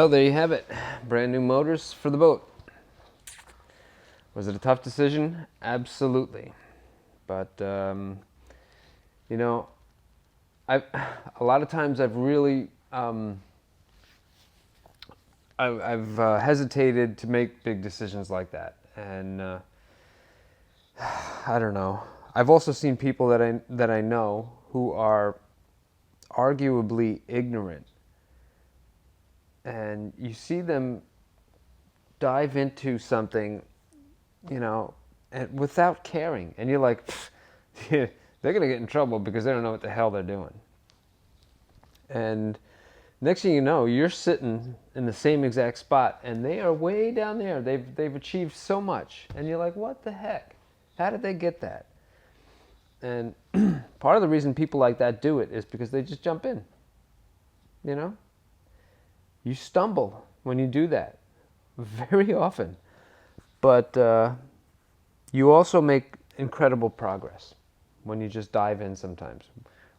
Well, there you have it. Brand new motors for the boat. Was it a tough decision? Absolutely. But, you know, a lot of times I've really, I've hesitated to make big decisions like that. And I don't know. I've also seen people that I know who are arguably ignorant. And you see them dive into something, and without caring. And you're like, they're going to get in trouble because they don't know what the hell they're doing. And next thing you know, you're sitting in the same exact spot, and they are way down there. They've achieved so much. And you're like, what the heck? How did they get that? And part of the reason people like that do it is because they just jump in. You stumble when you do that, very often. But you also make incredible progress when you just dive in sometimes.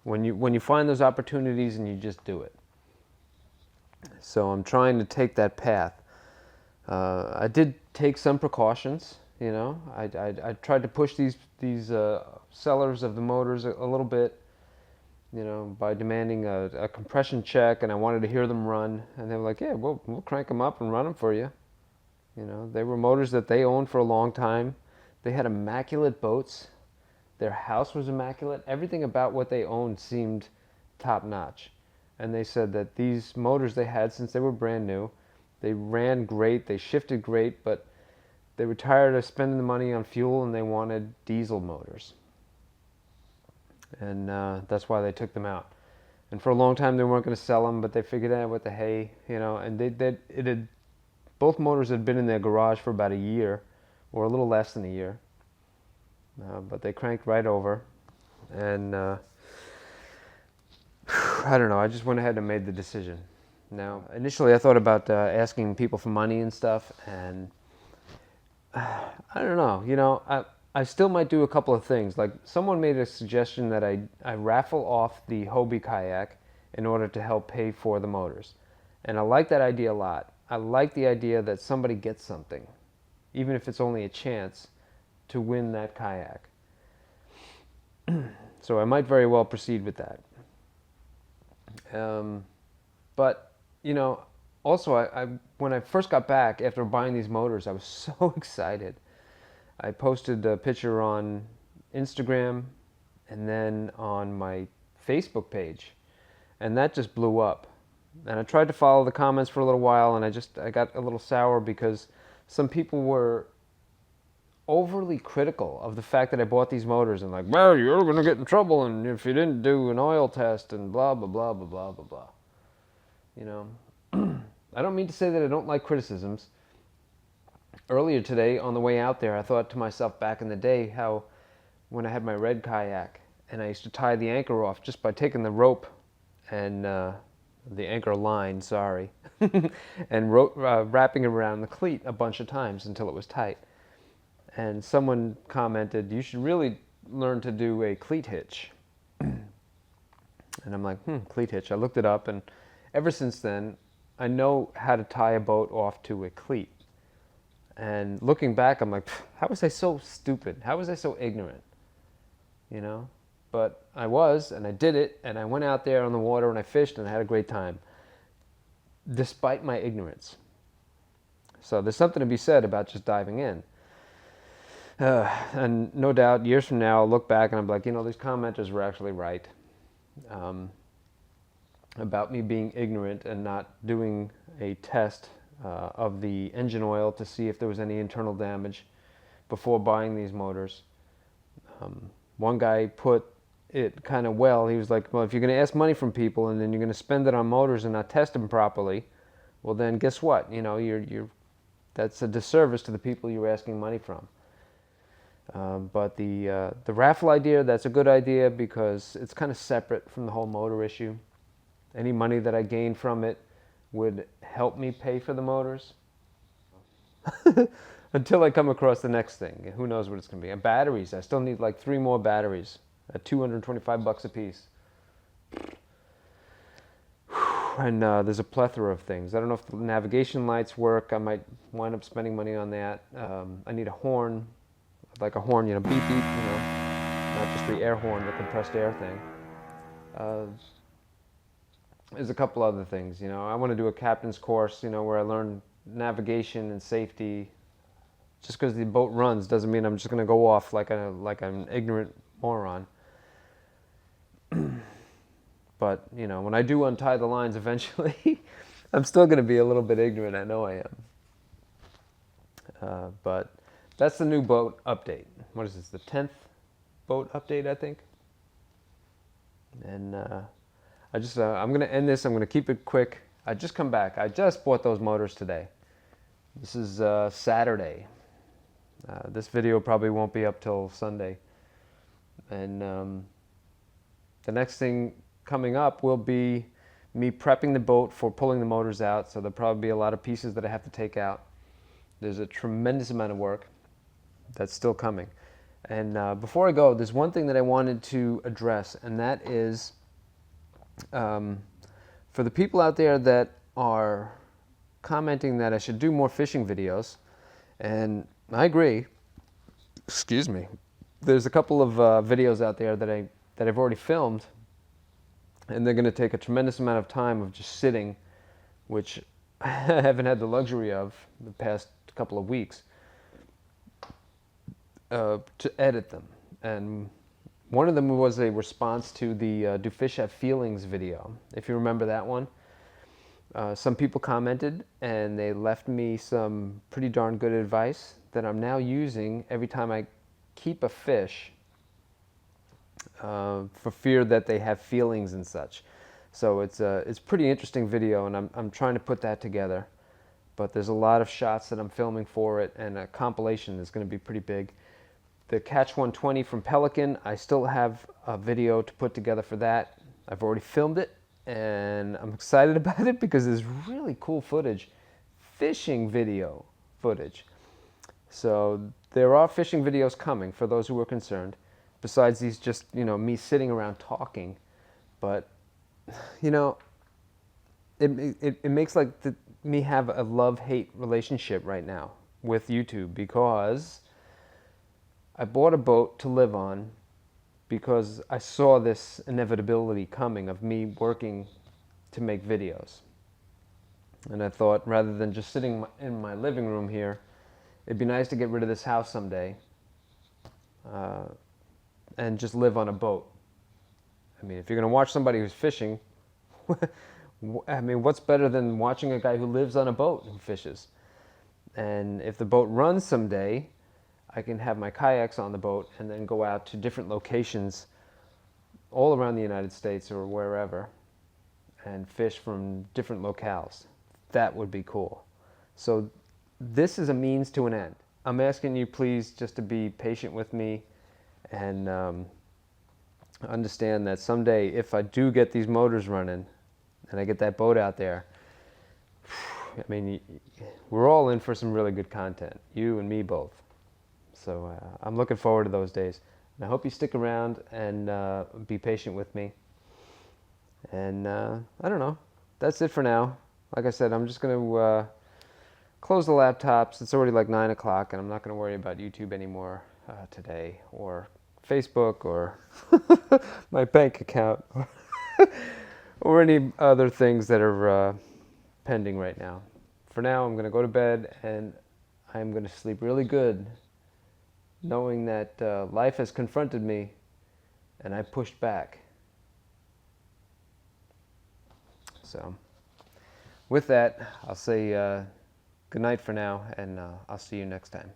When you find those opportunities and you just do it. So I'm trying to take that path. I did take some precautions, I tried to push these sellers of the motors a little bit, by demanding a compression check, and I wanted to hear them run. And they were like, yeah, we'll crank them up and run them for you. They were motors that they owned for a long time. They had immaculate boats. Their house was immaculate. Everything about what they owned seemed top-notch. And they said that these motors they had since they were brand new, they ran great, they shifted great, but they were tired of spending the money on fuel and they wanted diesel motors. And that's why they took them out. And for a long time they weren't going to sell them, but they figured out what the hey, and both motors had been in their garage for about a year, or a little less than a year. But they cranked right over. And I don't know, I just went ahead and made the decision. Now, initially I thought about asking people for money and stuff, and I don't know, I still might do a couple of things. Like, someone made a suggestion that I raffle off the Hobie kayak in order to help pay for the motors. And I like that idea a lot. I like the idea that somebody gets something, even if it's only a chance to win that kayak. So I might very well proceed with that. But, also I when I first got back after buying these motors, I was so excited. I posted a picture on Instagram and then on my Facebook page, and that just blew up. And I tried to follow the comments for a little while, and I got a little sour because some people were overly critical of the fact that I bought these motors and like, well, you're going to get in trouble and if you didn't do an oil test and blah, blah, blah, blah, blah, blah, blah. I don't mean to say that I don't like criticisms. Earlier today, on the way out there, I thought to myself back in the day how when I had my red kayak and I used to tie the anchor off just by taking the rope and the anchor line, sorry, and wrapping it around the cleat a bunch of times until it was tight. And someone commented, you should really learn to do a cleat hitch. And I'm like, cleat hitch. I looked it up, and ever since then, I know how to tie a boat off to a cleat. And looking back, I'm like, how was I so stupid? How was I so ignorant? But I was, and I did it, and I went out there on the water, and I fished, and I had a great time, despite my ignorance. So there's something to be said about just diving in. And no doubt, years from now, I'll look back and I'm like, these commenters were actually right about me being ignorant and not doing a test of the engine oil to see if there was any internal damage before buying these motors. One guy put it kind of well. He was like, well, if you're going to ask money from people and then you're going to spend it on motors and not test them properly, well, then guess what? That's a disservice to the people you're asking money from. But the raffle idea, that's a good idea because it's kind of separate from the whole motor issue. Any money that I gain from it would help me pay for the motors until I come across the next thing. Who knows what it's going to be. And batteries, I still need like 3 more batteries at $225 a piece. And there's a plethora of things. I don't know if the navigation lights work. I might wind up spending money on that. I need a horn, like a horn, beep beep, not just the air horn, the compressed air thing. There's a couple other things, I want to do a captain's course, where I learn navigation and safety. Just because the boat runs doesn't mean I'm just going to go off like an ignorant moron. But, when I do untie the lines eventually, I'm still going to be a little bit ignorant. I know I am. But that's the new boat update. What is this, the 10th boat update, I think? And I'm going to end this. I'm going to keep it quick. I just come back. I just bought those motors today. This is Saturday. This video probably won't be up till Sunday. And the next thing coming up will be me prepping the boat for pulling the motors out. So there'll probably be a lot of pieces that I have to take out. There's a tremendous amount of work that's still coming. And before I go, there's one thing that I wanted to address, and that is for the people out there that are commenting that I should do more fishing videos, and I agree. Excuse me. There's a couple of videos out there that I've already filmed, and they're going to take a tremendous amount of time of just sitting, which I haven't had the luxury of the past couple of weeks, to edit them. And one of them was a response to the Do Fish Have Feelings video, if you remember that one. Some people commented, and they left me some pretty darn good advice that I'm now using every time I keep a fish, for fear that they have feelings and such. So it's a pretty interesting video, and I'm trying to put that together. But there's a lot of shots that I'm filming for it, and a compilation is going to be pretty big. The Catch 120 from Pelican, I still have a video to put together for that. I've already filmed it, and I'm excited about it because there's really cool footage, fishing video footage. So there are fishing videos coming for those who are concerned, besides these just, me sitting around talking. But, it makes like me have a love-hate relationship right now with YouTube, because I bought a boat to live on because I saw this inevitability coming of me working to make videos. And I thought, rather than just sitting in my living room here, it'd be nice to get rid of this house someday and just live on a boat. I mean, if you're going to watch somebody who's fishing, I mean, what's better than watching a guy who lives on a boat who fishes? And if the boat runs someday, I can have my kayaks on the boat and then go out to different locations all around the United States or wherever and fish from different locales. That would be cool. So this is a means to an end. I'm asking you please just to be patient with me and understand that someday, if I do get these motors running and I get that boat out there, I mean, we're all in for some really good content, you and me both. So I'm looking forward to those days. And I hope you stick around and be patient with me. And I don't know. That's it for now. Like I said, I'm just going to close the laptops. It's already like 9 o'clock, and I'm not going to worry about YouTube anymore today, or Facebook, or my bank account, or any other things that are pending right now. For now, I'm going to go to bed, and I'm going to sleep really good, knowing that life has confronted me and I pushed back. So with that, I'll say good night for now, and I'll see you next time.